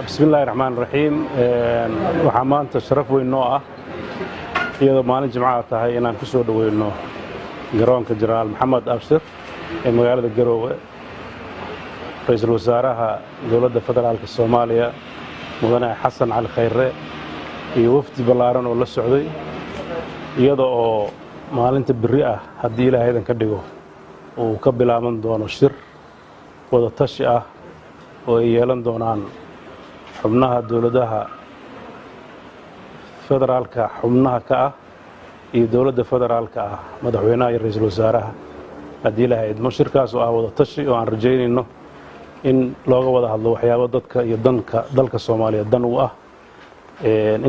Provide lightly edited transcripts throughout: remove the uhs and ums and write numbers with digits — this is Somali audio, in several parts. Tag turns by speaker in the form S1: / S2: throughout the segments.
S1: بسم الله الرحمن الرحيم waxaa maanta sharaf weyn noo ah iyadoo maalin jimcaha tahay inaan ku soo dhaweyno garoonka Generaal Maxamed Abshir ee magaalada Garowe ra'iisul wasaaraha dawladda federaalka Soomaaliya mudane Xasan Cali Khayre iyo wafdi ballaaran oo la socday iyadoo maalinta biri ah haddii Ilaahay ka dhigo uu ka bilaaban doono shir wada tashi ah oo ay yeelan doonaan xubnaha dawladaha federaalka xubnaha ka ah iyo dawladda federaalka ah madaxweynaha iyo ra'iisul wasaaraha haddii Ilaahay shirkaas oo ah wada tashi oo aan rajaynayno in looga wada hadlo waxyaabo dadka iyo dalka Soomaaliya dan u ah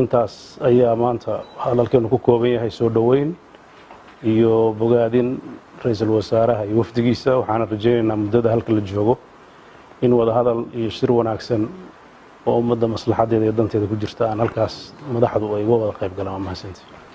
S1: intaas ayaa maanta hadalkeenu ku kooban yahay soo dhaweyn iyo bogaadin ra'iisul wasaaraha iyo wafdigiisa waxaan rajaynaynaa muddada halka la joogo in wada hadal iyo shir wanaagsan oo ummadda maslaxadeeda iyo danteeda ku jirta aan halkaas madaxdu ay uga wada qayb galaan mahadsantiin